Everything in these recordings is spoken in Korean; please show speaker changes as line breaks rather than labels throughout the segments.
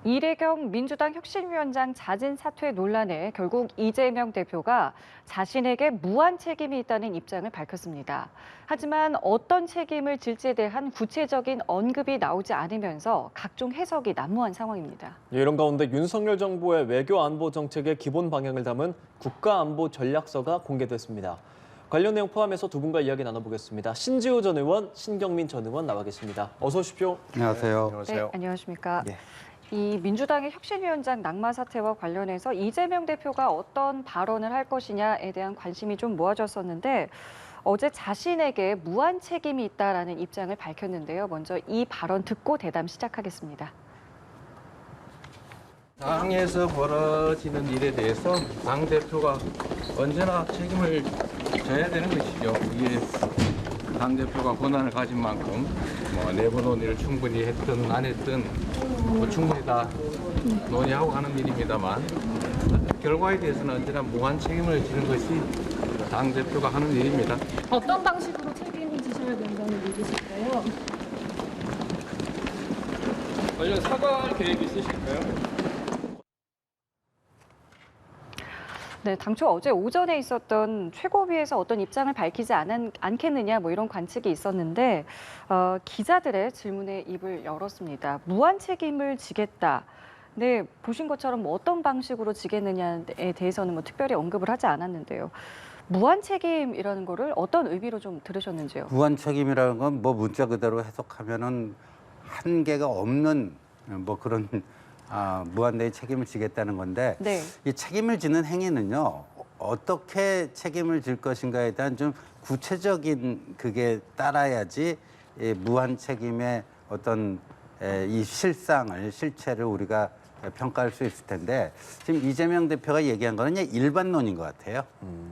이례경 민주당 혁신위원장 자진 사퇴 논란에 결국 이재명 대표가 자신에게 무한 책임이 있다는 입장을 밝혔습니다. 하지만 어떤 책임을 질지에 대한 구체적인 언급이 나오지 않으면서 각종 해석이 난무한 상황입니다.
이런 가운데 윤석열 정부의 외교 안보 정책의 기본 방향을 담은 국가안보 전략서가 공개됐습니다. 관련 내용 포함해서 두 분과 이야기 나눠보겠습니다. 신지우 전 의원, 신경민 전 의원 나와 계십니다. 어서 오십시오.
안녕하세요.
네, 안녕하십니까.
네.
이 민주당의 혁신위원장 낙마 사태와 관련해서 이재명 대표가 어떤 발언을 할 것이냐에 대한 관심이 좀 모아졌었는데 어제 자신에게 무한 책임이 있다라는 입장을 밝혔는데요. 먼저 이 발언 듣고 대담 시작하겠습니다.
당에서 벌어지는 일에 대해서 당 대표가 언제나 책임을 져야 되는 것이죠. 이게 당 대표가 권한을 가진 만큼 내부 논의를 충분히 했든 안 했든 충분히 다 논의하고 하는 일입니다만 결과에 대해서는 언제나 무한 책임을 지는 것이 당 대표가 하는 일입니다.
어떤 방식으로 책임을 지셔야 된다는 얘기실까요?
관련 사과할 계획 있으실까요?
네, 당초 어제 오전에 있었던 최고위에서 어떤 입장을 밝히지 않겠느냐 뭐 이런 관측이 있었는데 기자들의 질문에 입을 열었습니다. 무한 책임을 지겠다. 네, 보신 것처럼 뭐 어떤 방식으로 지겠느냐에 대해서는 뭐 특별히 언급을 하지 않았는데요. 무한 책임이라는 거를 어떤 의미로 좀 들으셨는지요?
무한 책임이라는 건 뭐 문자 그대로 해석하면은 한계가 없는 뭐 그런 무한대의 책임을 지겠다는 건데
네.
이 책임을 지는 행위는요 어떻게 책임을 질 것인가에 대한 좀 구체적인 그게 따라야지 이 무한 책임의 어떤 이 실체를 우리가 평가할 수 있을 텐데 지금 이재명 대표가 얘기한 거는 그냥 일반론인 것 같아요.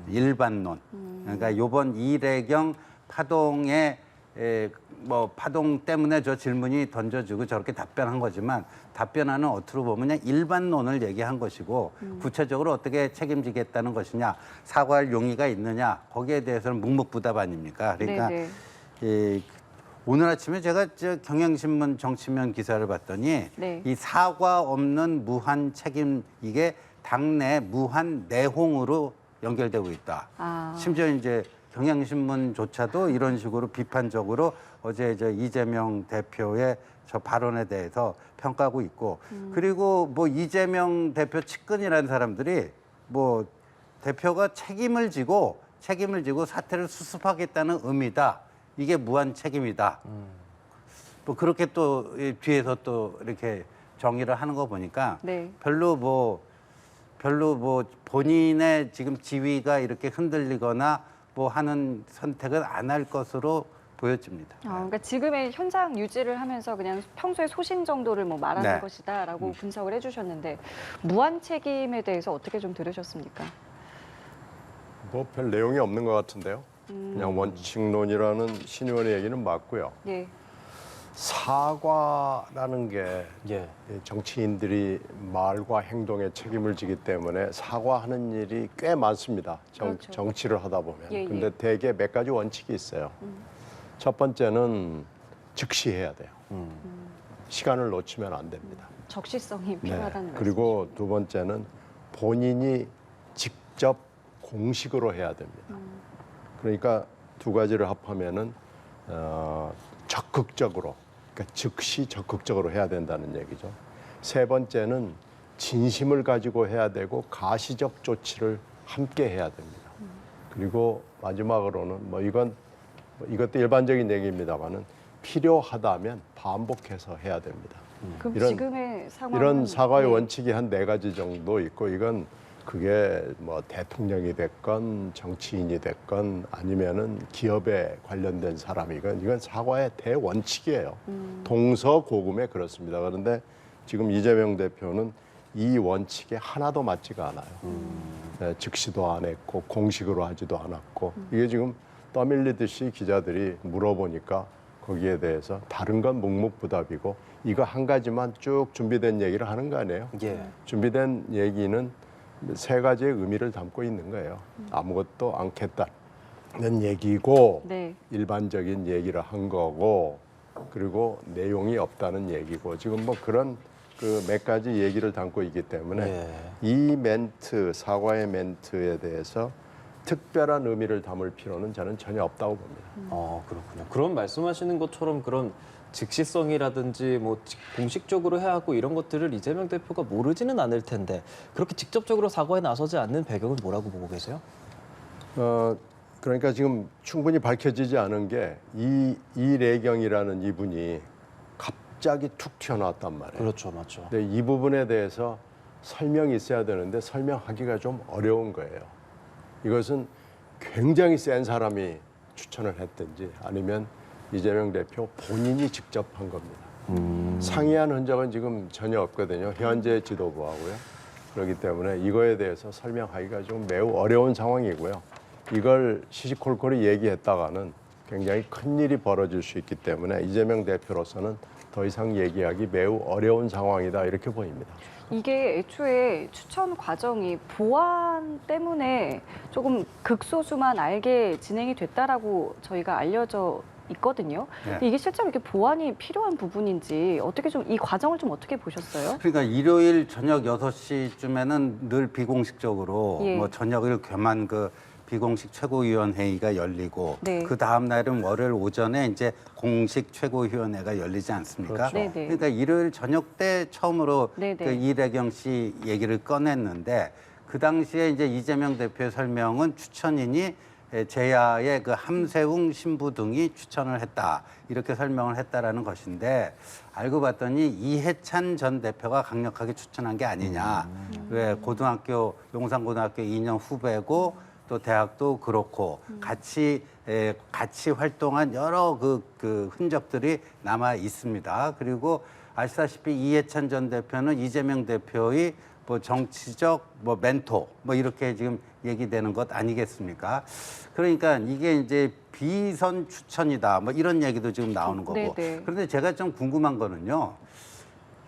일반론. 그러니까 이번 이례경 파동에 뭐 파동 때문에 저 질문이 던져지고 저렇게 답변한 거지만 답변하는 어투로 보면 그냥 일반론을 얘기한 것이고 구체적으로 어떻게 책임지겠다는 것이냐 사과할 용의가 있느냐 거기에 대해서는 묵묵부답 아닙니까? 그러니까 오늘 아침에 제가 경향신문 정치면 기사를 봤더니
네.
이 사과 없는 무한 책임 이게 당내 무한 내홍으로 연결되고 있다. 심지어 이제 경향신문조차도 이런 식으로 비판적으로 어제 이재명 대표의 저 발언에 대해서 평가하고 있고 그리고 뭐 이재명 대표 측근이라는 사람들이 뭐 대표가 책임을 지고 사태를 수습하겠다는 의미다. 이게 무한 책임이다. 뭐 그렇게 또 뒤에서 또 이렇게 정의를 하는 거 보니까
네.
별로 뭐 본인의 지금 지위가 이렇게 흔들리거나 뭐 하는 선택은 안 할 것으로 보여집니다.
그러니까 지금의 현장 유지를 하면서 그냥 평소의 소신 정도를 뭐 말하는
네.
것이다라고 분석을 해주셨는데 무한 책임에 대해서 어떻게 좀 들으셨습니까?
뭐 별 내용이 없는 것 같은데요. 그냥 원칙론이라는 신 의원의 얘기는 맞고요.
네.
사과라는 게
예.
정치인들이 말과 행동에 책임을 지기 때문에 사과하는 일이 꽤 많습니다.
그렇죠.
정치를 하다 보면.
예, 예.
근데 대개 몇 가지 원칙이 있어요. 첫 번째는 즉시 해야 돼요. 시간을 놓치면 안 됩니다.
적시성이 필요하다는 말씀.
그리고 두 번째는 본인이 직접 공식으로 해야 됩니다. 그러니까 두 가지를 합하면은 적극적으로, 그러니까 즉시 적극적으로 해야 된다는 얘기죠. 세 번째는 진심을 가지고 해야 되고 가시적 조치를 함께 해야 됩니다. 그리고 마지막으로는 뭐 이것도 일반적인 얘기입니다만은 필요하다면 반복해서 해야 됩니다.
그럼 지금의 상황은
이런 사과의
네.
원칙이 한 4가지 정도 있고 이건 그게 뭐 대통령이 됐건 정치인이 됐건 아니면은 기업에 관련된 사람이건 이건 사과의 대원칙이에요. 동서고금에 그렇습니다. 그런데 지금 이재명 대표는 이 원칙에 하나도 맞지가 않아요. 즉시도 안 했고 공식으로 하지도 않았고 이게 지금 떠밀리듯이 기자들이 물어보니까 거기에 대해서 다른 건 묵묵부답이고 이거 한 가지만 쭉 준비된 얘기를 하는 거 아니에요?
예.
준비된 얘기는 3가지의 의미를 담고 있는 거예요. 아무것도 않겠다는 얘기고
네.
일반적인 얘기를 한 거고 그리고 내용이 없다는 얘기고 지금 뭐 그런 그 몇 가지 얘기를 담고 있기 때문에
예.
이 멘트, 사과의 멘트에 대해서 특별한 의미를 담을 필요는 저는 전혀 없다고 봅니다.
그렇군요. 그럼 말씀하시는 것처럼 그런 즉시성이라든지 뭐 공식적으로 해야 하고 이런 것들을 이재명 대표가 모르지는 않을 텐데 그렇게 직접적으로 사과에 나서지 않는 배경은 뭐라고 보고 계세요?
그러니까 지금 충분히 밝혀지지 않은 게 이래경이라는 이분이 갑자기 툭 튀어나왔단 말이에요.
그렇죠, 맞죠.
근데 이 부분에 대해서 설명이 있어야 되는데 설명하기가 좀 어려운 거예요. 이것은 굉장히 센 사람이 추천을 했든지 아니면 이재명 대표 본인이 직접 한 겁니다. 상의한 흔적은 지금 전혀 없거든요. 현재 지도부하고요. 그렇기 때문에 이거에 대해서 설명하기가 좀 매우 어려운 상황이고요. 이걸 시시콜콜이 얘기했다가는 굉장히 큰 일이 벌어질 수 있기 때문에 이재명 대표로서는 더 이상 얘기하기 매우 어려운 상황이다 이렇게 보입니다.
이게 애초에 추천 과정이 보안 때문에 조금 극소수만 알게 진행이 됐다라고 저희가 알려져 있거든요. 근데 이게 실제로 이렇게 보완이 필요한 부분인지 어떻게 좀 이 과정을 좀 어떻게 보셨어요?
그러니까 일요일 저녁 6시쯤에는 늘 비공식적으로
예.
뭐 저녁을 겸한 그 비공식 최고위원회의가 열리고
네.
그 다음 날은 월요일 오전에 이제 공식 최고위원회가 열리지 않습니까?
그렇죠.
네네.
그러니까 일요일 저녁 때 처음으로
네네.
그 이래경 씨 얘기를 꺼냈는데 그 당시에 이제 이재명 대표의 설명은 추천인이 제야의 그 함세웅 신부 등이 추천을 했다 이렇게 설명을 했다라는 것인데 알고 봤더니 이해찬 전 대표가 강력하게 추천한 게 아니냐. 왜 고등학교 용산고등학교 2년 후배고 또 대학도 그렇고 같이 활동한 여러 그 흔적들이 남아 있습니다. 그리고 아시다시피 이해찬 전 대표는 이재명 대표의 뭐 정치적 뭐 멘토 뭐 이렇게 지금 얘기되는 것 아니겠습니까? 그러니까 이게 이제 비선 추천이다 뭐 이런 얘기도 지금 나오는 거고.
네네.
그런데 제가 좀 궁금한 거는요.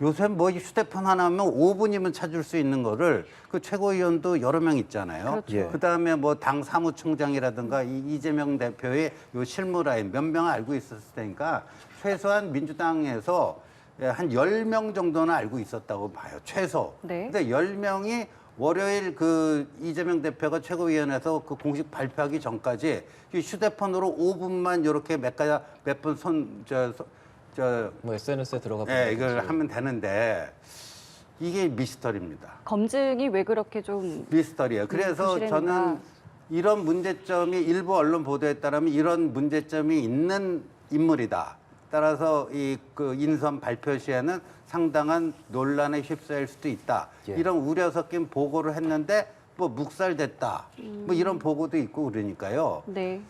요새 뭐 휴대폰 하나면 5분이면 찾을 수 있는 거를 그 최고위원도 여러 명 있잖아요.
그렇죠.
예.
그다음에 뭐 당 사무총장이라든가 이재명 대표의 요 실무라인 몇 명 알고 있었을 테니까 최소한 민주당에서 한 10명 정도는 알고 있었다고 봐요. 최소.
네.
근데 10명이 월요일 그 이재명 대표가 최고위원회에서 그 공식 발표하기 전까지 이 휴대폰으로 5분만 이렇게
뭐 SNS에 들어가
네, 이걸
본다든지.
하면 되는데 이게 미스터리입니다.
검증이 왜 그렇게 좀
미스터리예요. 그래서
부실했는가.
저는 이런 문제점이 일부 언론 보도에 따르면 이런 문제점이 있는 인물이다. 따라서 그 인선 발표 시에는 상당한 논란에 휩싸일 수도 있다.
예.
이런 우려 섞인 보고를 했는데 뭐 묵살됐다. 뭐 이런 보고도 있고 그러니까요.
네.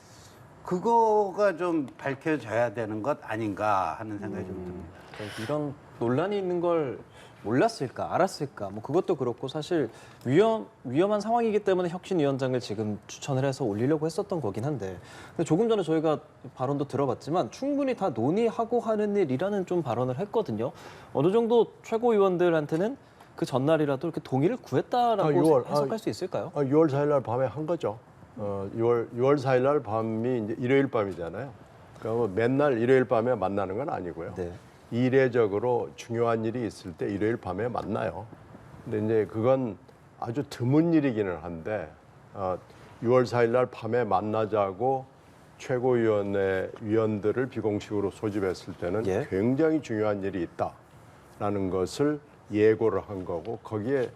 그거가 좀 밝혀져야 되는 것 아닌가 하는 생각이 좀 듭니다.
그러니까 이런 논란이 있는 걸 몰랐을까, 알았을까, 뭐 그것도 그렇고 사실 위험한 상황이기 때문에 혁신위원장을 지금 추천을 해서 올리려고 했었던 거긴 한데 근데 조금 전에 저희가 발언도 들어봤지만 충분히 다 논의하고 하는 일이라는 좀 발언을 했거든요. 어느 정도 최고위원들한테는 그 전날이라도 이렇게 동의를 구했다라고 해석할 수 있을까요?
6월 4일 날 밤에 한 거죠. 6월 4일 날 밤이 이제 일요일 밤이잖아요. 그러니까 맨날 일요일 밤에 만나는 건 아니고요.
네.
이례적으로 중요한 일이 있을 때 일요일 밤에 만나요. 근데 이제 그건 아주 드문 일이기는 한데 6월 4일 날 밤에 만나자고 최고위원회 위원들을 비공식으로 소집했을 때는
예.
굉장히 중요한 일이 있다라는 것을 예고를 한 거고 거기에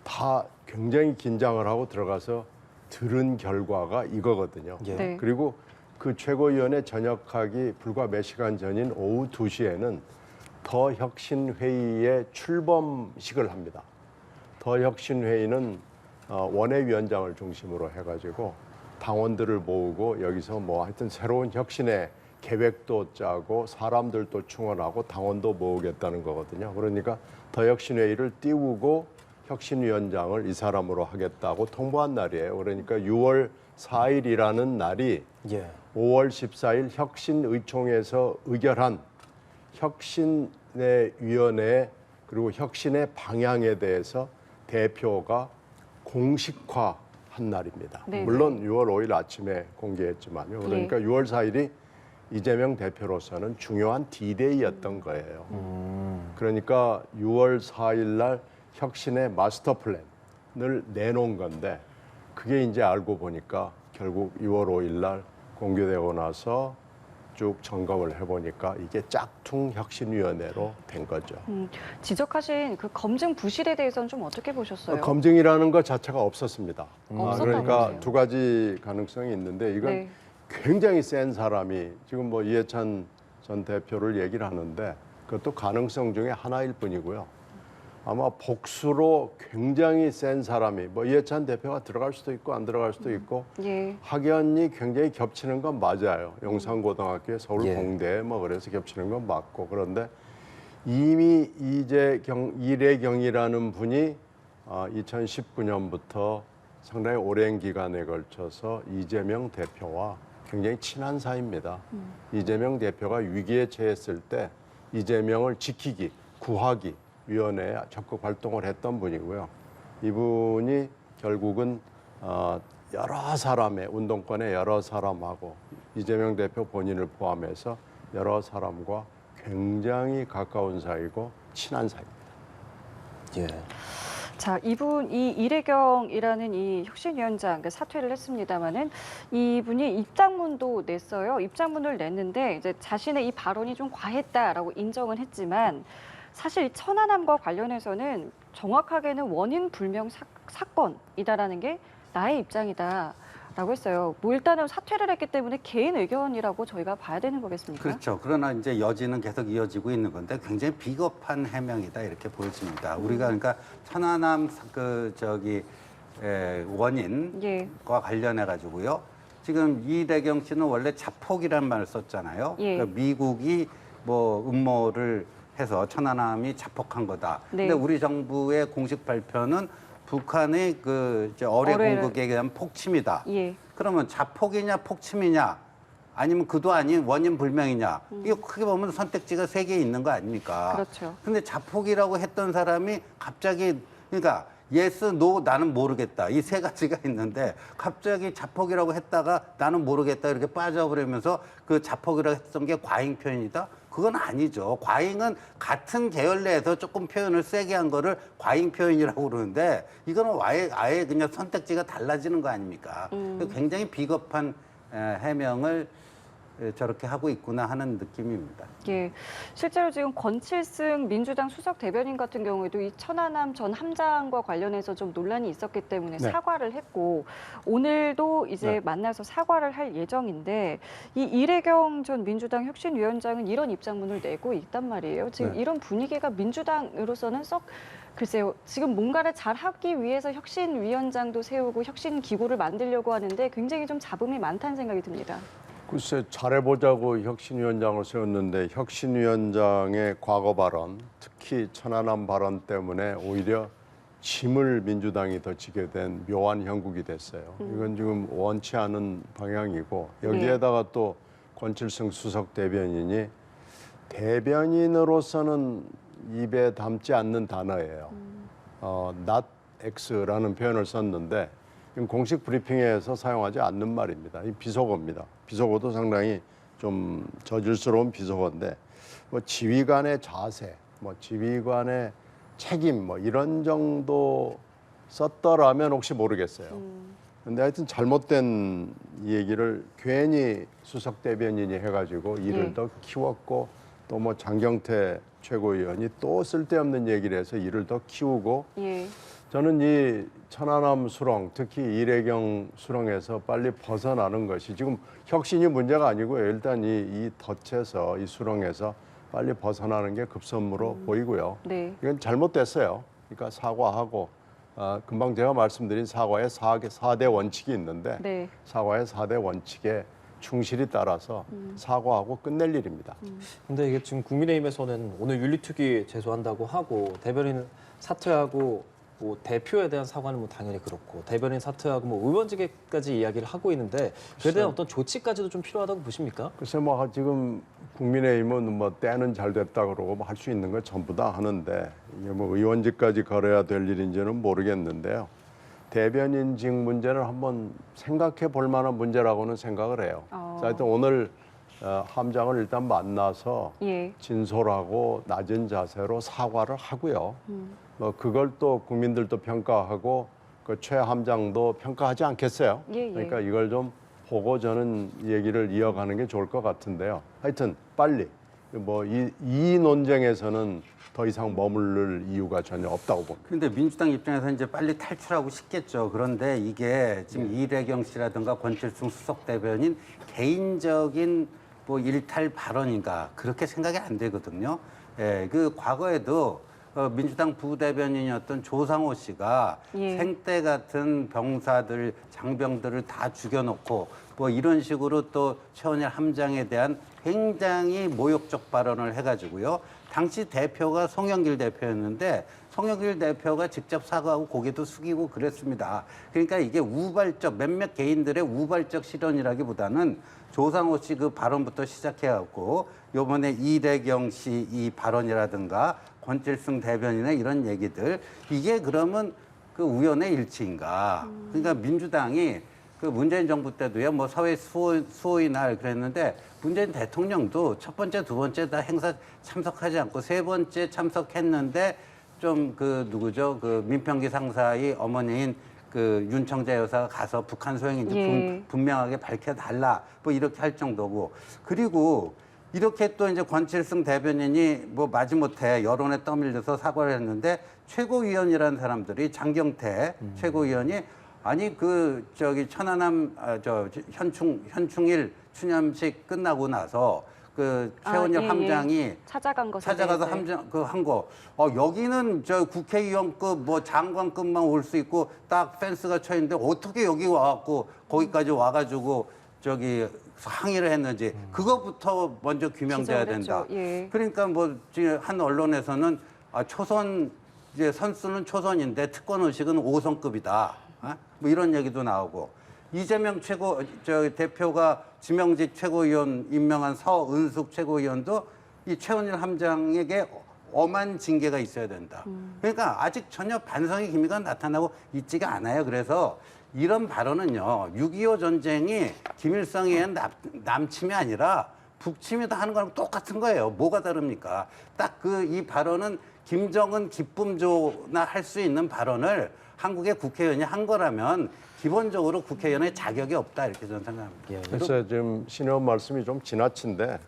다 굉장히 긴장을 하고 들어가서 들은 결과가 이거거든요.
예.
네.
그리고 그 최고위원회 전역하기 불과 몇 시간 전인 오후 2시에는 더 혁신 회의에 출범식을 합니다. 더 혁신 회의는 원외위원장을 중심으로 해가지고 당원들을 모으고 여기서 뭐 하여튼 새로운 혁신의 계획도 짜고 사람들도 충원하고 당원도 모으겠다는 거거든요. 그러니까 더 혁신 회의를 띄우고 혁신위원장을 이 사람으로 하겠다고 통보한 날이에요. 그러니까 6월 4일이라는 날이
예.
5월 14일 혁신의총에서 의결한 혁신의 위원회 그리고 혁신의 방향에 대해서 대표가 공식화한 날입니다.
네네.
물론 6월 5일 아침에 공개했지만요. 그러니까 6월 4일이 이재명 대표로서는 중요한 D-Day였던 거예요. 그러니까 6월 4일 날 혁신의 마스터 플랜을 내놓은 건데 그게 이제 알고 보니까 결국 6월 5일 날 공개되고 나서 쭉 점검을 해보니까 이게 짝퉁 혁신위원회로 된 거죠.
지적하신 그 검증 부실에 대해서는 좀 어떻게 보셨어요?
검증이라는 것 자체가 없었습니다.
없었다고
그러니까
보세요.
두 가지 가능성이 있는데 이건
네.
굉장히 센 사람이 지금 뭐 이해찬 전 대표를 얘기를 하는데 그것도 가능성 중에 하나일 뿐이고요. 아마 복수로 굉장히 센 사람이 뭐 이해찬 대표가 들어갈 수도 있고 안 들어갈 수도 있고
예.
학연이 굉장히 겹치는 건 맞아요. 용산고등학교에 서울
예.
공대 뭐 그래서 겹치는 건 맞고 그런데 이미 이래경이라는 분이 2019년부터 상당히 오랜 기간에 걸쳐서 이재명 대표와 굉장히 친한 사이입니다. 이재명 대표가 위기에 처했을 때 이재명을 지키기, 구하기 위원회에 적극 활동을 했던 분이고요. 이분이 결국은 여러 사람의 운동권의 여러 사람하고 이재명 대표 본인을 포함해서 여러 사람과 굉장히 가까운 사이고 친한 사이입니다.
예.
자, 이 이래경이라는 이 혁신위원장 사퇴를 했습니다마는 이분이 입장문도 냈어요. 입장문을 냈는데 이제 자신의 이 발언이 좀 과했다라고 인정은 했지만 사실 천안함과 관련해서는 정확하게는 원인 불명 사건이다라는 게 나의 입장이다라고 했어요. 뭐 일단은 사퇴를 했기 때문에 개인 의견이라고 저희가 봐야 되는 거겠습니까?
그렇죠. 그러나 이제 여지는 계속 이어지고 있는 건데 굉장히 비겁한 해명이다 이렇게 보여집니다. 우리가 그러니까 천안함 원인과
예.
관련해 가지고요. 지금 이래경 씨는 원래 자폭이라는 말을 썼잖아요.
예.
그러니까 미국이 뭐 음모를 해서 천안함이 자폭한 거다.
네.
근데 우리 정부의 공식 발표는 북한의 그 어뢰
어뢰를-
공격에 대한 폭침이다.
예.
그러면 자폭이냐 폭침이냐 아니면 그도 아닌 원인 불명이냐 이거 크게 보면 선택지가 세 개 있는 거 아닙니까?
그렇죠.
근데 자폭이라고 했던 사람이 갑자기 그러니까 예스, 노, 나는 모르겠다. 이 세 가지가 있는데 갑자기 자폭이라고 했다가 나는 모르겠다 이렇게 빠져버리면서 그 자폭이라고 했던 게 과잉 표현이다? 그건 아니죠. 과잉은 같은 계열 내에서 조금 표현을 세게 한 거를 과잉 표현이라고 그러는데 이거는 아예 그냥 선택지가 달라지는 거 아닙니까? 굉장히 비겁한 해명을 저렇게 하고 있구나 하는 느낌입니다.
예, 실제로 지금 권칠승 민주당 수석 대변인 같은 경우에도 이 천안함 전 함장과 관련해서 좀 논란이 있었기 때문에
네.
사과를 했고 오늘도 이제
네.
만나서 사과를 할 예정인데 이 이래경 전 민주당 혁신위원장은 이런 입장문을 내고 있단 말이에요. 지금
네.
이런 분위기가 민주당으로서는 썩 글쎄요. 지금 뭔가를 잘하기 위해서 혁신위원장도 세우고 혁신기구를 만들려고 하는데 굉장히 좀 잡음이 많다는 생각이 듭니다.
글쎄 잘해보자고 혁신위원장을 세웠는데 혁신위원장의 과거 발언, 특히 천안함 발언 때문에 오히려 짐을 민주당이 더 지게 된 묘한 형국이 됐어요. 이건 지금 원치 않은 방향이고 여기에다가 또 권칠승 수석 대변인이 대변인으로서는 입에 담지 않는 단어예요. not X라는 표현을 썼는데 이건 공식 브리핑에서 사용하지 않는 말입니다. 이 비속어입니다. 비속어도 상당히 좀 저질스러운 비속어인데 뭐 지휘관의 자세, 뭐 지휘관의 책임 뭐 이런 정도 썼더라면 혹시 모르겠어요. 근데 하여튼 잘못된 이 얘기를 괜히 수석 대변인이 해가지고 일을 더 키웠고 또 뭐 장경태 최고위원이 또 쓸데없는 얘기를 해서 일을 더 키우고
예.
저는 이 천안함 수렁, 특히 이래경 수렁에서 빨리 벗어나는 것이 지금 혁신이 문제가 아니고요. 일단 이 덫에서 이 수렁에서 빨리 벗어나는 게 급선무로 보이고요.
네.
이건 잘못됐어요. 그러니까 사과하고 금방 제가 말씀드린 사과의 4대 원칙이 있는데
네.
사과의 4대 원칙에 충실히 따라서 사과하고 끝낼 일입니다.
근데 이게 지금 국민의힘에서는 오늘 윤리특위 제소한다고 하고 대변인 사퇴하고 뭐 대표에 대한 사과는 뭐 당연히 그렇고 대변인 사퇴하고 뭐 의원직에까지 이야기를 하고 있는데 그에 대한 어떤 조치까지도 좀 필요하다고 보십니까?
글쎄 뭐 지금 국민의힘은 뭐 때는 잘 됐다 그러고 뭐 할 수 있는 거 전부 다 하는데 이게 뭐 의원직까지 걸어야 될 일인지는 모르겠는데요. 대변인직 문제는 한번 생각해 볼 만한 문제라고는 생각을 해요. 하여튼 오늘 함장을 일단 만나서
예.
진솔하고 낮은 자세로 사과를 하고요. 그걸 또 국민들도 평가하고 그 최 함장도 평가하지 않겠어요?
예, 예.
그러니까 이걸 좀 보고 저는 얘기를 이어가는 게 좋을 것 같은데요. 하여튼 빨리 이 논쟁에서는 더 이상 머무를 이유가 전혀 없다고 봅니다.
그런데 민주당 입장에서 이제 빨리 탈출하고 싶겠죠. 그런데 이게 지금 이래경 씨라든가 권칠승 수석 대변인 개인적인 뭐 일탈 발언인가 그렇게 생각이 안 되거든요. 예, 그 과거에도 민주당 부대변인이었던 조상호 씨가
예.
생떼 같은 병사들, 장병들을 다 죽여놓고 뭐 이런 식으로 또 최원일 함장에 대한 굉장히 모욕적 발언을 해가지고요. 당시 대표가 송영길 대표였는데 송영길 대표가 직접 사과하고 고개도 숙이고 그랬습니다. 그러니까 이게 우발적 몇몇 개인들의 우발적 실언이라기보다는 조상호 씨 그 발언부터 시작해갖고 요번에 이래경 씨 이 발언이라든가 권칠승 대변인의 이런 얘기들 이게 그러면 그 우연의 일치인가? 그러니까 민주당이 그 문재인 정부 때도요, 뭐 사회 수호의 날 그랬는데 문재인 대통령도 첫 번째, 두 번째 다 행사 참석하지 않고 세 번째 참석했는데 좀 그 누구죠? 그 민평기 상사의 어머니인 그 윤청자 여사가 가서 북한 소행인지
예.
분명하게 밝혀달라 뭐 이렇게 할 정도고 그리고 이렇게 또 이제 권칠승 대변인이 뭐 마지못해 여론에 떠밀려서 사과를 했는데 최고위원이라는 사람들이 장경태 최고위원이 아니 그 저기 천안함 현충일 추념식 끝나고 나서 그 최원일
예,
함장이
예. 찾아가서
함장 그 한 거 여기는 저 국회의원급 뭐 장관급만 올 수 있고 딱 펜스가 쳐 있는데 어떻게 여기 와갖고 거기까지 와가지고 저기 항의를 했는지 그것부터 먼저 규명돼야
지적을
된다.
했죠. 예.
그러니까 뭐 한 언론에서는 초선 이제 선수는 초선인데 특권 의식은 5선급이다. 뭐 이런 얘기도 나오고 이재명 대표가 지명직 최고위원 임명한 서은숙 최고위원도 이 최원일 함장에게 엄한 징계가 있어야 된다. 그러니까 아직 전혀 반성의 기미가 나타나고 있지가 않아요. 그래서 이런 발언은요, 6.25 전쟁이 김일성에 의한 남침이 아니라 북침이다 하는 거랑 똑같은 거예요. 뭐가 다릅니까? 딱 이 발언은 김정은 기쁨조나 할 수 있는 발언을 한국의 국회의원이 한 거라면 기본적으로 국회의원의 자격이 없다 이렇게 저는 생각합니다.
예,
그래서 지금 신 의원 말씀이 좀 지나친데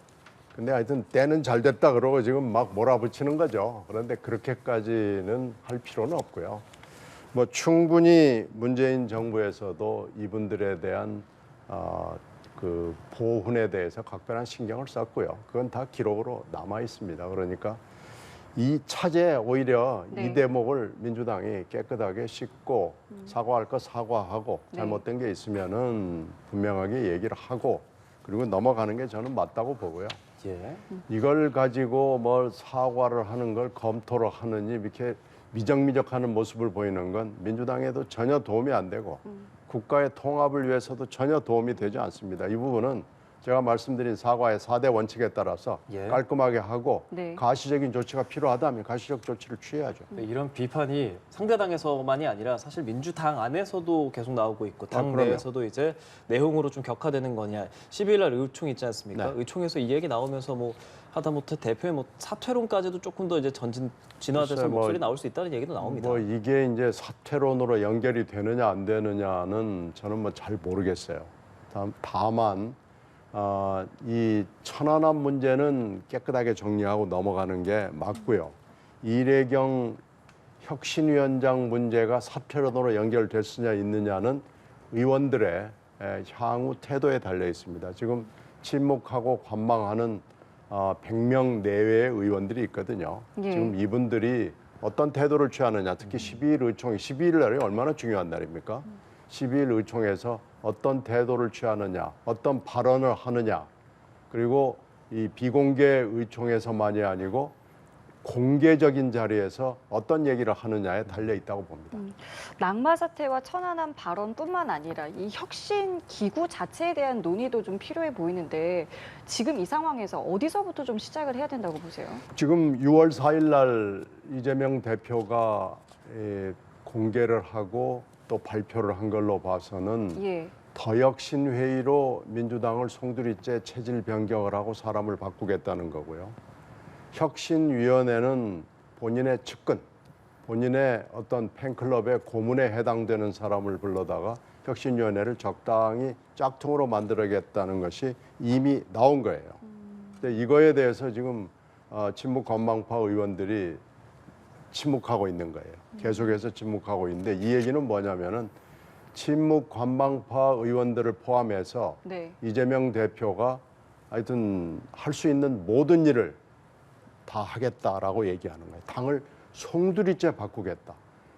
근데 하여튼 때는 잘 됐다 그러고 지금 막 몰아붙이는 거죠. 그런데 그렇게까지는 할 필요는 없고요. 뭐 충분히 문재인 정부에서도 이분들에 대한 그 보훈에 대해서 각별한 신경을 썼고요. 그건 다 기록으로 남아 있습니다. 그러니까 이 차제 오히려
네.
이 대목을 민주당이 깨끗하게 씻고 사과할 거 사과하고
네.
잘못된 게 있으면은 분명하게 얘기를 하고 그리고 넘어가는 게 저는 맞다고 보고요.
예.
이걸 가지고 뭘 사과를 하는 걸 검토를 하느니 이렇게 미적미적하는 모습을 보이는 건 민주당에도 전혀 도움이 안 되고 국가의 통합을 위해서도 전혀 도움이 되지 않습니다. 이 부분은 제가 말씀드린 사과의 4대 원칙에 따라서
예.
깔끔하게 하고
네.
가시적인 조치가 필요하다면 가시적 조치를 취해야죠.
네, 이런 비판이 상대당에서만이 아니라 사실 민주당 안에서도 계속 나오고 있고 당
그럼요.
내에서도 이제 내용으로 좀 격화되는 거냐. 12일 날 의총 있지 않습니까?
네.
의총에서 이 얘기 나오면서 뭐 하다못해 대표의 뭐 사퇴론까지도 조금 더 이제 진화돼서
글쎄, 뭐,
목소리 나올 수 있다는 얘기도 나옵니다.
뭐 이게 이제 사퇴론으로 연결이 되느냐 안 되느냐는 저는 뭐 잘 모르겠어요. 다만 이 천안함 문제는 깨끗하게 정리하고 넘어가는 게 맞고요. 이래경 혁신위원장 문제가 사퇴론으로 연결됐으냐 있느냐는 의원들의 향후 태도에 달려 있습니다. 지금 침묵하고 관망하는 100명 내외의 의원들이 있거든요.
예.
지금 이분들이 어떤 태도를 취하느냐, 특히 12일 의총이 12일 날이 얼마나 중요한 날입니까? 12일 의총에서 어떤 태도를 취하느냐, 어떤 발언을 하느냐, 그리고 이 비공개 의총에서만이 아니고 공개적인 자리에서 어떤 얘기를 하느냐에 달려 있다고 봅니다.
낙마 사태와 천안함 발언뿐만 아니라 이 혁신 기구 자체에 대한 논의도 좀 필요해 보이는데 지금 이 상황에서 어디서부터 좀 시작을 해야 된다고 보세요?
지금 6월 4일 날 이재명 대표가 공개를 하고 또 발표를 한 걸로 봐서는
예.
더혁신회의로 민주당을 송두리째 체질 변경을 하고 사람을 바꾸겠다는 거고요. 혁신위원회는 본인의 측근, 본인의 어떤 팬클럽의 고문에 해당되는 사람을 불러다가 혁신위원회를 적당히 짝퉁으로 만들어야겠다는 것이 이미 나온 거예요. 근데 이거에 대해서 지금 친문 관망파 의원들이 침묵하고 있는 거예요. 계속해서 침묵하고 있는데 이 얘기는 뭐냐면은 친문 관망파 의원들을 포함해서
네.
이재명 대표가 하여튼 할 수 있는 모든 일을 다 하겠다라고 얘기하는 거예요. 당을 송두리째 바꾸겠다.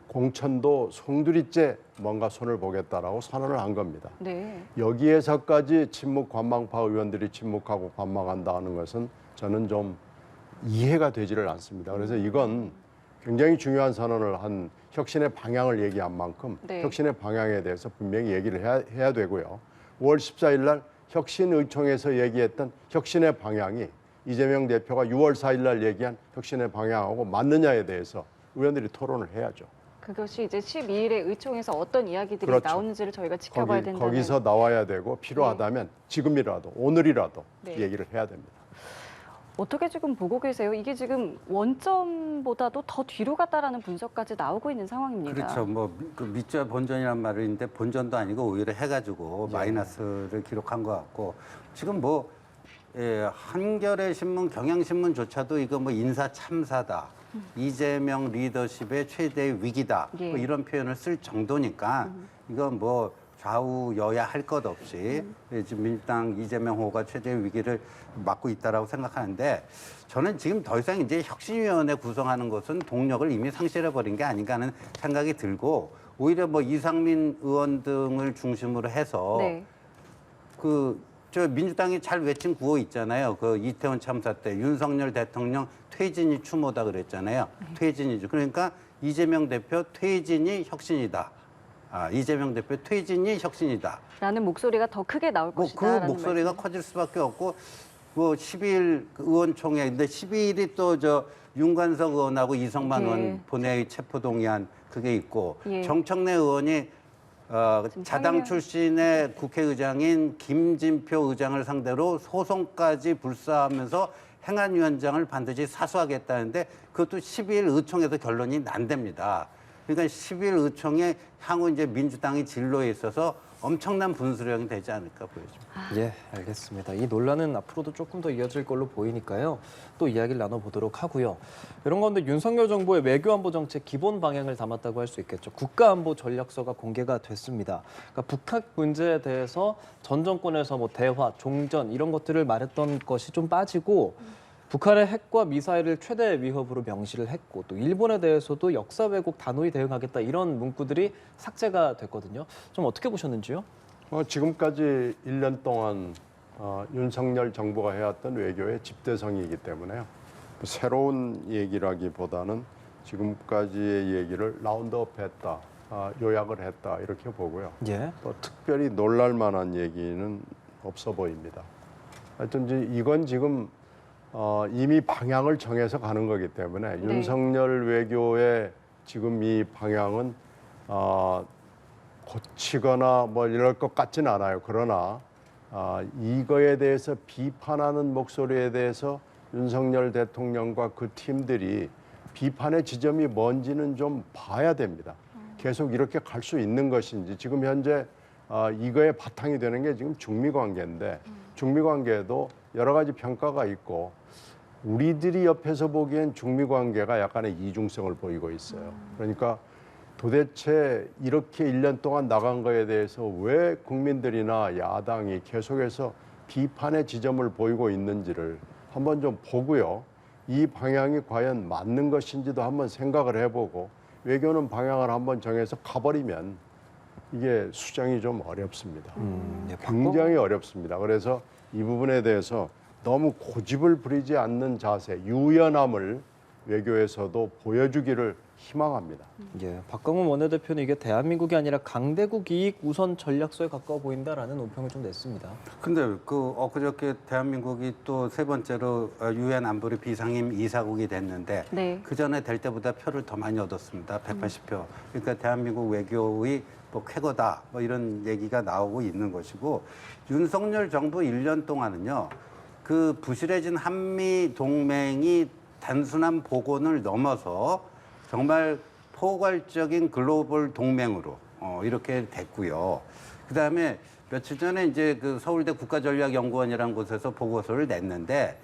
공천도 송두리째 뭔가 손을 보겠다라고 선언을 한 겁니다.
네.
여기에서까지 친묵 관망파 의원들이 침묵하고 관망한다는 것은 저는 좀 이해가 되지를 않습니다. 그래서 이건 굉장히 중요한 선언을 한 혁신의 방향을 얘기한 만큼
네.
혁신의 방향에 대해서 분명히 얘기를 해야 되고요. 5월 14일 날 혁신의총에서 얘기했던 혁신의 방향이 이재명 대표가 6월 4일 날 얘기한 혁신의 방향하고 맞느냐에 대해서 의원들이 토론을 해야죠.
그것이 이제 12일에 의총에서 어떤 이야기들이
그렇죠.
나오는지를 저희가 지켜봐야 된다는.
거기서 나와야 되고 필요하다면 지금이라도 오늘이라도
네.
얘기를 해야 됩니다.
어떻게 지금 보고 계세요? 이게 지금 원점보다도 더 뒤로 갔다라는 분석까지 나오고 있는 상황입니다.
그렇죠. 뭐 그 밑좌 본전이란 말을 있는데 본전도 아니고 오히려 해가지고
예.
마이너스를 기록한 것 같고 지금 뭐 한겨레 신문, 경향신문조차도 이거 뭐 인사 참사다, 이재명 리더십의 최대의 위기다,
예.
뭐 이런 표현을 쓸 정도니까 이건 뭐 좌우 여야 할 것 없이 지금 민주당 이재명 후보가 최대의 위기를 맞고 있다라고 생각하는데 저는 지금 더 이상 이제 혁신위원회 구성하는 것은 동력을 이미 상실해 버린 게 아닌가 하는 생각이 들고 오히려 뭐 이상민 의원 등을 중심으로 해서
네.
저 민주당이 잘 외친 구호 있잖아요. 그 이태원 참사 때 윤석열 대통령 퇴진이 추모다 그랬잖아요. 퇴진이죠. 그러니까 이재명 대표 퇴진이 혁신이다. 이재명 대표 퇴진이 혁신이다.
라는 목소리가 더 크게 나올
뭐
것이다.
그 목소리가 커질 수밖에 없고 뭐 12일 의원총회 근데 12일이 또 저 윤관석 의원하고 이성만
예.
의원 본회의 체포 동의안 그게 있고
예.
정청래 의원이 자당
상임위원-
출신의 국회의장인 김진표 의장을 상대로 소송까지 불사하면서 행안위원장을 반드시 사수하겠다는데 그것도 12일 의총에서 결론이 난답니다. 그러니까 10일 의총에 향후 이제 민주당이 진로에 있어서 엄청난 분수령이 되지 않을까 보여집니다.
예, 알겠습니다. 이 논란은 앞으로도 조금 더 이어질 걸로 보이니까요. 또 이야기를 나눠보도록 하고요. 이런 가운데 윤석열 정부의 외교안보 정책 기본 방향을 담았다고 할 수 있겠죠. 국가안보 전략서가 공개가 됐습니다. 그러니까 북핵 문제에 대해서 전 정권에서 뭐 대화, 종전 이런 것들을 말했던 것이 좀 빠지고 북한의 핵과 미사일을 최대 위협으로 명시를 했고 또 일본에 대해서도 역사 왜곡 단호히 대응하겠다 이런 문구들이 삭제가 됐거든요. 좀 어떻게 보셨는지요?
지금까지 1년 동안 윤석열 정부가 해왔던 외교의 집대성이기 때문에요. 새로운 얘기라기보다는 지금까지의 얘기를 라운드업했다, 요약을 했다 이렇게 보고요.
예.
또 특별히 놀랄 만한 얘기는 없어 보입니다. 하여튼 이건 지금 이미 방향을 정해서 가는 거기 때문에
네.
윤석열 외교의 지금 이 방향은 고치거나 뭐 이럴 것 같지는 않아요. 그러나 이거에 대해서 비판하는 목소리에 대해서 윤석열 대통령과 그 팀들이 비판의 지점이 뭔지는 좀 봐야 됩니다. 계속 이렇게 갈 수 있는 것인지 지금 현재 이거의 바탕이 되는 게 지금 중미 관계인데 중미 관계에도 여러 가지 평가가 있고 우리들이 옆에서 보기엔 중미 관계가 약간의 이중성을 보이고 있어요. 그러니까 도대체 이렇게 1년 동안 나간 거에 대해서 왜 국민들이나 야당이 계속해서 비판의 지점을 보이고 있는지를 한번 좀 보고요. 이 방향이 과연 맞는 것인지도 한번 생각을 해보고 외교는 방향을 한번 정해서 가버리면 이게 수정이 좀 어렵습니다.
예,
굉장히 어렵습니다. 그래서 이 부분에 대해서 너무 고집을 부리지 않는 자세, 유연함을 외교에서도 보여주기를 희망합니다.
예, 박광훈 원내대표는 이게 대한민국이 아니라 강대국 이익 우선 전략서에 가까워 보인다라는 논평을 좀 냈습니다.
근데 그 엊그저께 대한민국이 또 세 번째로 유엔 안보리 비상임 이사국이 됐는데
네.
그 전에 될 때보다 표를 더 많이 얻었습니다. 180표. 그러니까 대한민국 외교의 뭐 쾌거다 뭐 이런 얘기가 나오고 있는 것이고 윤석열 정부 1년 동안은요. 그 부실해진 한미 동맹이 단순한 복원을 넘어서 정말 포괄적인 글로벌 동맹으로 이렇게 됐고요. 그다음에 며칠 전에 이제 그 서울대 국가전략연구원이라는 곳에서 보고서를 냈는데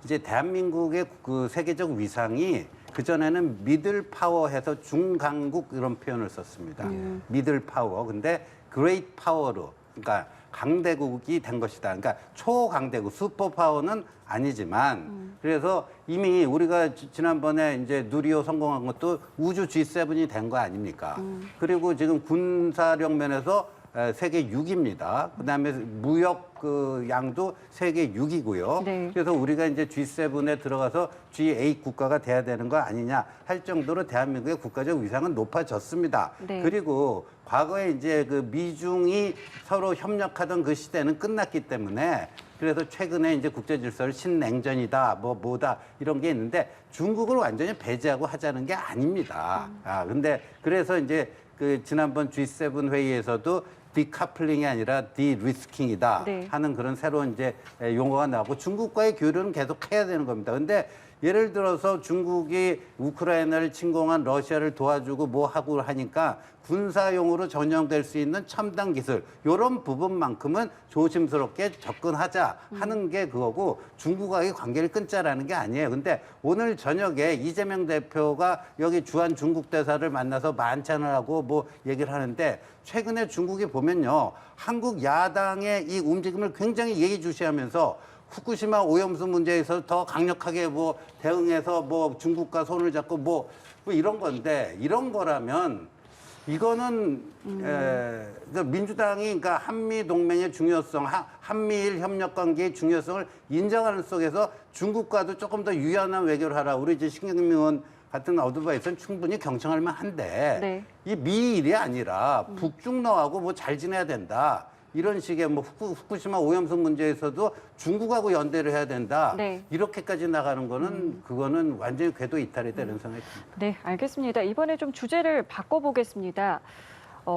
이제 대한민국의 그 세계적 위상이 그 전에는 미들 파워해서 중강국 이런 표현을 썼습니다. 미들 파워. 근데 그레이트 파워로 그러니까 강대국이 된 것이다. 그러니까 초강대국, 슈퍼 파워는 아니지만 그래서 이미 우리가 지난번에 이제 누리호 성공한 것도 우주 G7이 된 거 아닙니까? 그리고 지금 군사력 면에서 세계 6위입니다. 그다음에 무역 그 양도 세계 6위고요.
네.
그래서 우리가 이제 G7에 들어가서 G8 국가가 돼야 되는 거 아니냐 할 정도로 대한민국의 국가적 위상은 높아졌습니다.
네.
그리고 과거에 이제 그 미중이 서로 협력하던 그 시대는 끝났기 때문에 그래서 최근에 이제 국제 질서를 신냉전이다, 뭐다 이런 게 있는데 중국을 완전히 배제하고 하자는 게 아닙니다. 근데 그래서 이제 그 지난번 G7 회의에서도 디카플링이 아니라 디리스킹이다
네.
하는 그런 새로운 이제 용어가 나오고 중국과의 교류는 계속 해야 되는 겁니다. 근데 예를 들어서 중국이 우크라이나를 침공한 러시아를 도와주고 뭐 하고 하니까 군사용으로 전용될 수 있는 첨단 기술 이런 부분만큼은 조심스럽게 접근하자 하는 게 그거고 중국과의 관계를 끊자라는 게 아니에요. 근데 오늘 저녁에 이재명 대표가 여기 주한 중국 대사를 만나서 만찬을 하고 뭐 얘기를 하는데 최근에 중국이 보면요. 한국 야당의 이 움직임을 굉장히 예의주시하면서 후쿠시마 오염수 문제에서 더 강력하게 뭐 대응해서 뭐 중국과 손을 잡고 뭐 이런 건데 이런 거라면 이거는 그러니까 민주당이 그러니까 한미 동맹의 중요성, 한미일 협력 관계의 중요성을 인정하는 속에서 중국과도 조금 더 유연한 외교를 하라. 우리 이제 신경민 의원 같은 어드바이스는 충분히 경청할 만한데
네.
이 미일이 아니라 북중러하고 뭐 잘 지내야 된다. 이런 식의 뭐 후쿠시마 오염수 문제에서도 중국하고 연대를 해야 된다.
네.
이렇게까지 나가는 거는 그거는 완전히 궤도 이탈이다 이런 생각이 듭니다.
네, 알겠습니다. 이번에 좀 주제를 바꿔보겠습니다.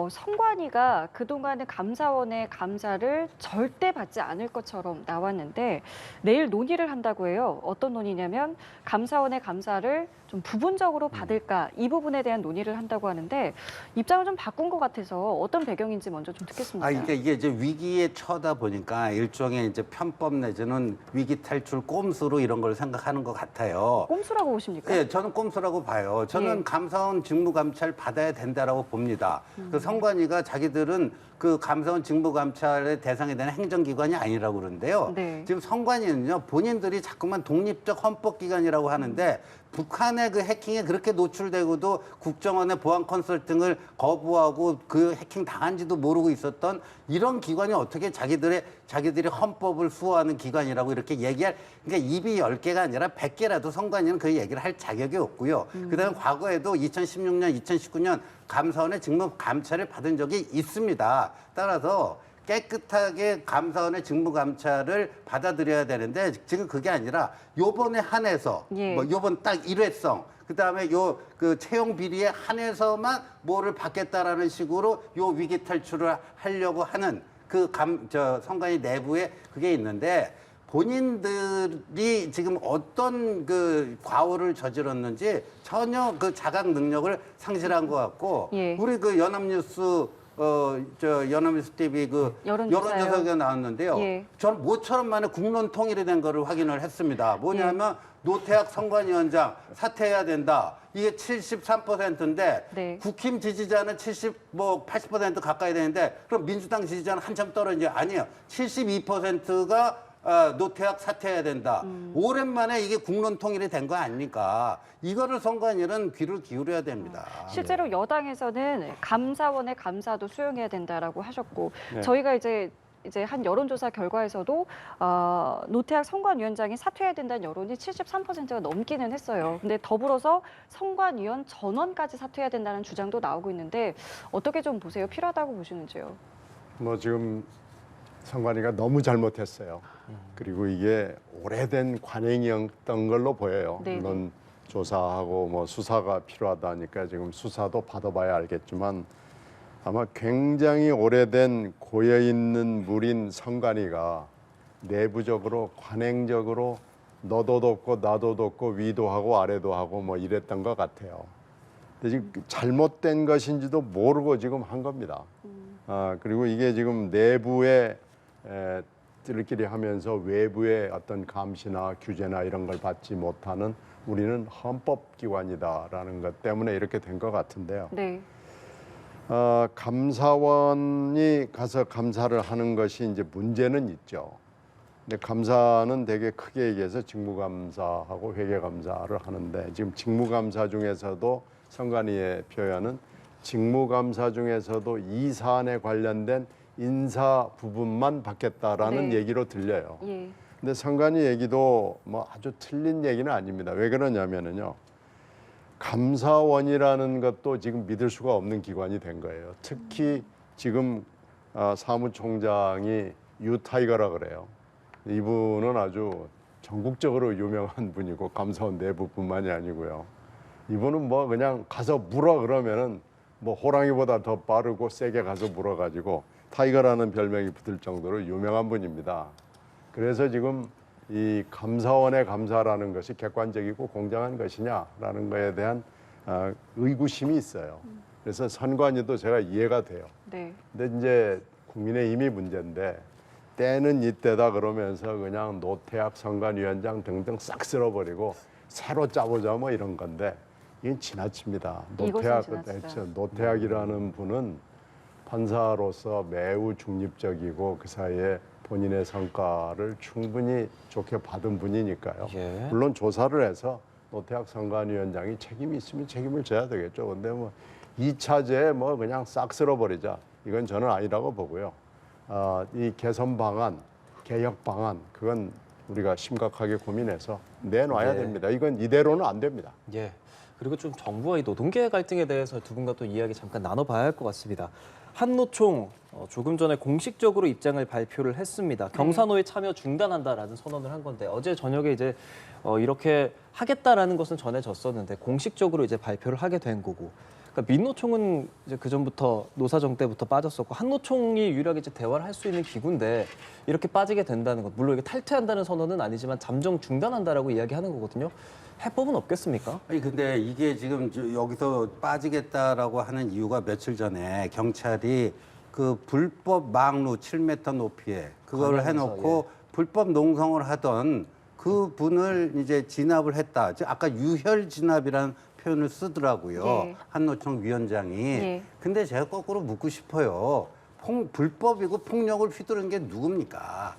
선관위가 그동안의 감사원의 감사를 절대 받지 않을 것처럼 나왔는데 내일 논의를 한다고 해요. 어떤 논의냐면 감사원의 감사를 좀 부분적으로 받을까 이 부분에 대한 논의를 한다고 하는데 입장을 좀 바꾼 것 같아서 어떤 배경인지 먼저 좀 듣겠습니다.
그러니까 이게 이제 위기에 처하다 보니까 일종의 이제 편법 내지는 위기 탈출 꼼수로 이런 걸 생각하는 것 같아요.
꼼수라고 보십니까?
예, 저는 꼼수라고 봐요. 저는
예.
감사원 직무감찰 받아야 된다라고 봅니다. 그 선관위가 자기들은 그 감사원 직무감찰의 대상이 되는 행정기관이 아니라고 그러는데요.
네.
지금 선관위는요, 본인들이 자꾸만 독립적 헌법기관이라고 하는데 북한의 그 해킹에 그렇게 노출되고도 국정원의 보안 컨설팅을 거부하고 그 해킹 당한지도 모르고 있었던 이런 기관이 어떻게 자기들이 헌법을 수호하는 기관이라고 이렇게 얘기할, 그러니까 입이 10개가 아니라 100개라도 선관위는 그 얘기를 할 자격이 없고요. 그다음에 과거에도 2016년, 2019년 감사원의 직무 감찰을 받은 적이 있습니다. 따라서 깨끗하게 감사원의 직무 감찰을 받아들여야 되는데 지금 그게 아니라 요번에 한해서
예.
뭐 요번 딱 일회성 그다음에 요 그 채용 비리에 한해서만 뭐를 받겠다라는 식으로 요 위기 탈출을 하려고 하는 그 선관위 내부에 그게 있는데 본인들이 지금 어떤 그 과오를 저질렀는지 전혀 그 자각 능력을 상실한 것 같고
예.
우리 그 연합뉴스 연합뉴스 TV 그
여론조사요?
여론조사가 나왔는데요.
예.
저는 모처럼 만에 국론 통일이 된 거를 확인을 했습니다. 뭐냐면 노태학 선관위원장 사퇴해야 된다. 이게 73%인데
네.
국힘 지지자는 80% 가까이 되는데 그럼 민주당 지지자는 한참 떨어지죠. 아니에요. 72%가 노태학 사퇴해야 된다. 오랜만에 이게 국론 통일이 된 거 아닙니까? 이거를 선관위는 귀를 기울여야 됩니다.
실제로 여당에서는 감사원의 감사도 수용해야 된다라고 하셨고
네.
저희가 이제 이제 한 여론조사 결과에서도 노태학 선관위원장이 사퇴해야 된다는 여론이 73%가 넘기는 했어요. 근데 더불어서 선관위원 전원까지 사퇴해야 된다는 주장도 나오고 있는데 어떻게 좀 보세요? 필요하다고 보시는지요?
뭐 지금 선관위가 너무 잘못했어요. 그리고 이게 오래된 관행이었던 걸로 보여요.
네네.
물론 조사하고 뭐 수사가 필요하다니까 지금 수사도 받아봐야 알겠지만 아마 굉장히 오래된 고여있는 물인 선관위가 내부적으로 관행적으로 너도 돕고 나도 돕고 위도 하고 아래도 하고 뭐 이랬던 것 같아요. 근데 지금 잘못된 것인지도 모르고 지금 한 겁니다. 그리고 이게 지금 내부에 들끼리 하면서 외부의 어떤 감시나 규제나 이런 걸 받지 못하는 우리는 헌법기관이다라는 것 때문에 이렇게 된 것 같은데요.
네.
감사원이 가서 감사를 하는 것이 이제 문제는 있죠. 근데 감사는 되게 크게 얘기해서 직무감사하고 회계감사를 하는데 지금 직무감사 중에서도 선관위의 표현은 직무감사 중에서도 이 사안에 관련된 인사 부분만 받겠다라는
네.
얘기로 들려요.
예.
근데 선관위 얘기도 뭐 아주 틀린 얘기는 아닙니다. 왜 그러냐면은요. 감사원이라는 것도 지금 믿을 수가 없는 기관이 된 거예요. 특히 지금 사무총장이 유타이거라 그래요. 이분은 아주 전국적으로 유명한 분이고 감사원 내부뿐만이 아니고요. 이분은 뭐 그냥 가서 물어 그러면은 뭐 호랑이보다 더 빠르고 세게 가서 물어가지고 타이거라는 별명이 붙을 정도로 유명한 분입니다. 그래서 지금 이 감사원의 감사라는 것이 객관적이고 공정한 것이냐라는 것에 대한 의구심이 있어요. 그래서 선관위도 제가 이해가 돼요.
네.
근데 이제 국민의힘이 문제인데 때는 이때다 그러면서 그냥 노태학 선관위원장 등등 싹 쓸어버리고 새로 짜보자 뭐 이런 건데 이건 지나칩니다.
이것은 지나치다.
노태학이라는 분은 판사로서 매우 중립적이고 그 사이에 본인의 성과를 충분히 좋게 받은 분이니까요.
예.
물론 조사를 해서 노태학 선관위원장이 책임이 있으면 책임을 져야 되겠죠. 근데 뭐 2차제에 뭐 그냥 싹 쓸어버리자. 이건 저는 아니라고 보고요. 이 개선 방안, 개혁 방안 그건 우리가 심각하게 고민해서 내놔야
네.
됩니다. 이건 이대로는 안 됩니다.
예. 그리고 좀 정부와 이 노동계의 갈등에 대해서 두 분과 또 이야기 잠깐 나눠봐야 할 것 같습니다. 한노총 조금 전에 공식적으로 입장을 발표를 했습니다. 경사노예 참여 중단한다라는 선언을 한 건데 어제 저녁에 이제 이렇게 하겠다라는 것은 전해졌었는데 공식적으로 이제 발표를 하게 된 거고. 그러니까 민노총은 이제 그 전부터 노사정 때부터 빠졌었고 한노총이 유일하게 이제 대화를 할 수 있는 기구인데 이렇게 빠지게 된다는 것, 물론 이게 탈퇴한다는 선언은 아니지만 잠정 중단한다라고 이야기하는 거거든요. 해법은 없겠습니까?
아니 근데 이게 지금 여기서 빠지겠다라고 하는 이유가 며칠 전에 경찰이 그 불법 망루 7m 높이에 그걸
관행에서,
해놓고 불법 농성을 하던 그 분을 이제 진압을 했다. 즉 아까 유혈 진압이라는 표현을 쓰더라고요.
예.
한노총 위원장이.
예.
근데 제가 거꾸로 묻고 싶어요. 불법이고 폭력을 휘두른 게 누굽니까?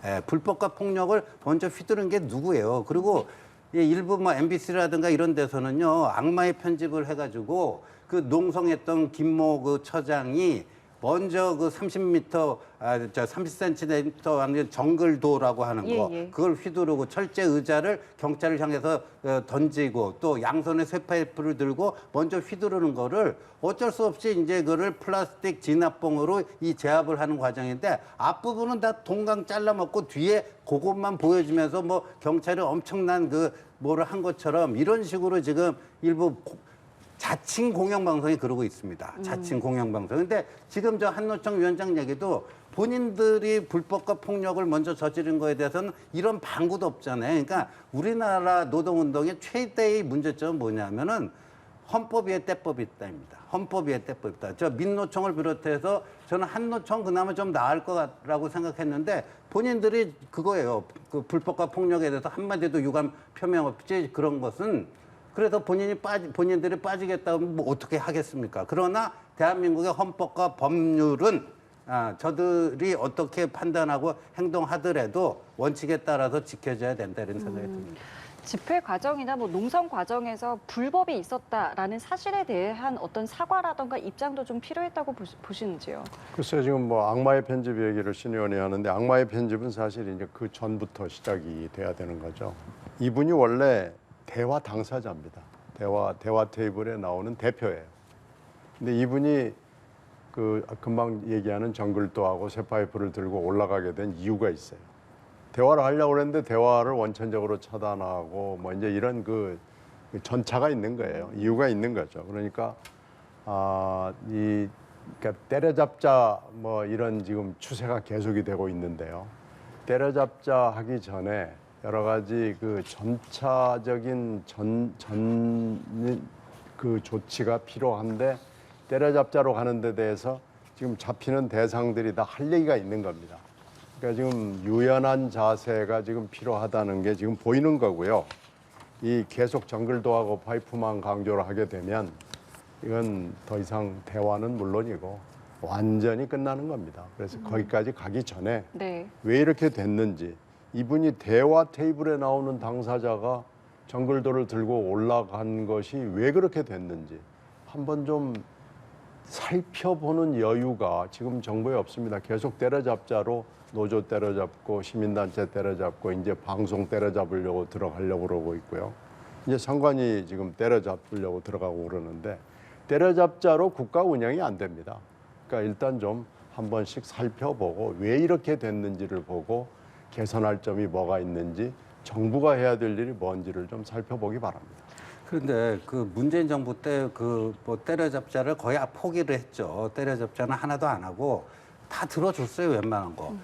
예, 불법과 폭력을 먼저 휘두른 게 누구예요? 그리고 일부 뭐 MBC라든가 이런 데서는요 악마의 편집을 해가지고 그 농성했던 김모 그 처장이 먼저 그 30m, 30cm 하는 정글도라고 하는 거,
예, 예.
그걸 휘두르고 철제 의자를 경찰을 향해서 던지고 또 양손에 쇠파이프를 들고 먼저 휘두르는 거를 어쩔 수 없이 이제 그를 플라스틱 진압봉으로 이 제압을 하는 과정인데 앞부분은 다 동강 잘라먹고 뒤에 그것만 보여주면서 뭐 경찰이 엄청난 그 뭐를 한 것처럼 이런 식으로 지금 일부 자칭 공영방송이 그러고 있습니다. 자칭 공영방송. 근데 지금 저 한노총 위원장 얘기도 본인들이 불법과 폭력을 먼저 저지른 거에 대해서는 이런 방구도 없잖아요. 그러니까 우리나라 노동운동의 최대의 문제점은 뭐냐면은 헌법 위에 때법이 있다입니다. 헌법 위에 때법이 있다. 저 민노총을 비롯해서 저는 한노총 그나마 좀 나을 거라고 생각했는데 본인들이 그거예요. 그 불법과 폭력에 대해서 한마디도 유감 표명 없이 그런 것은 그래서 본인들이 빠지겠다고 하면 뭐 어떻게 하겠습니까? 그러나 대한민국의 헌법과 법률은 저들이 어떻게 판단하고 행동하더라도 원칙에 따라서 지켜져야 된다 이런 생각이 듭니다.
집회 과정이나 뭐 농성 과정에서 불법이 있었다라는 사실에 대한 어떤 사과라던가 입장도 좀 필요했다고 보시는지요?
글쎄요, 지금 뭐 악마의 편집 얘기를 신 의원이 하는데 악마의 편집은 사실 이제 그 전부터 시작이 돼야 되는 거죠. 이분이 원래 대화 당사자입니다. 대화 테이블에 나오는 대표예요. 근데 이분이 그 금방 얘기하는 정글도하고 쇠파이프를 들고 올라가게 된 이유가 있어요. 대화를 하려고 그랬는데 대화를 원천적으로 차단하고 뭐 이제 이런 그 전차가 있는 거예요. 이유가 있는 거죠. 그러니까 그러니까 때려잡자 뭐 이런 지금 추세가 계속이 되고 있는데요. 때려잡자 하기 전에 여러 가지 그 전차적인 그 조치가 필요한데 때려잡자로 가는 데 대해서 지금 잡히는 대상들이 다 할 얘기가 있는 겁니다. 그러니까 지금 유연한 자세가 지금 필요하다는 게 지금 보이는 거고요. 이 계속 정글도하고 파이프만 강조를 하게 되면 이건 더 이상 대화는 물론이고 완전히 끝나는 겁니다. 그래서 거기까지 가기 전에
네.
왜 이렇게 됐는지 이분이 대화 테이블에 나오는 당사자가 정글도를 들고 올라간 것이 왜 그렇게 됐는지 한번 좀 살펴보는 여유가 지금 정부에 없습니다. 계속 때려잡자로 노조 때려잡고 시민단체 때려잡고 이제 방송 때려잡으려고 들어가려고 그러고 있고요. 이제 선관위 지금 때려잡으려고 들어가고 그러는데 때려잡자로 국가 운영이 안 됩니다. 그러니까 일단 좀 한 번씩 살펴보고 왜 이렇게 됐는지를 보고 개선할 점이 뭐가 있는지 정부가 해야 될 일이 뭔지를 좀 살펴보기 바랍니다.
그런데 그 문재인 정부 때 그 뭐 때려잡자를 거의 포기를 했죠. 때려잡자는 하나도 안 하고 다 들어줬어요, 웬만한 거.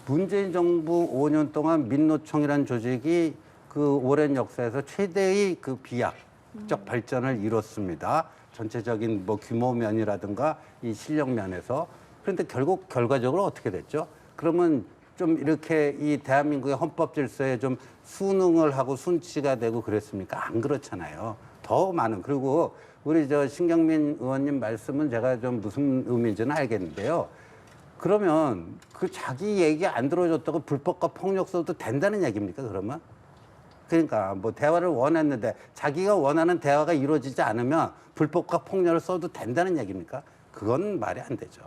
문재인 정부 5년 동안 민노총이라는 조직이 그 오랜 역사에서 최대의 그 비약적 발전을 이뤘습니다. 전체적인 뭐 규모 면이라든가 이 실력 면에서. 그런데 결국 결과적으로 어떻게 됐죠? 그러면 좀 이렇게 이 대한민국의 헌법 질서에 좀 순응을 하고 순치가 되고 그랬습니까? 안 그렇잖아요. 더 많은. 그리고 우리 저 신경민 의원님 말씀은 제가 좀 무슨 의미인지는 알겠는데요. 그러면 그 자기 얘기 안 들어줬다고 불법과 폭력 써도 된다는 얘기입니까, 그러면? 그러니까 뭐 대화를 원했는데 자기가 원하는 대화가 이루어지지 않으면 불법과 폭력을 써도 된다는 얘기입니까? 그건 말이 안 되죠.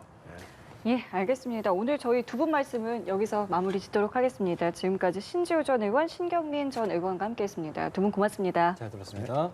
예, 알겠습니다. 오늘 저희 두 분 말씀은 여기서 마무리 짓도록 하겠습니다. 지금까지 신지호 전 의원, 신경민 전 의원과 함께했습니다. 두 분 고맙습니다.
잘 들었습니다.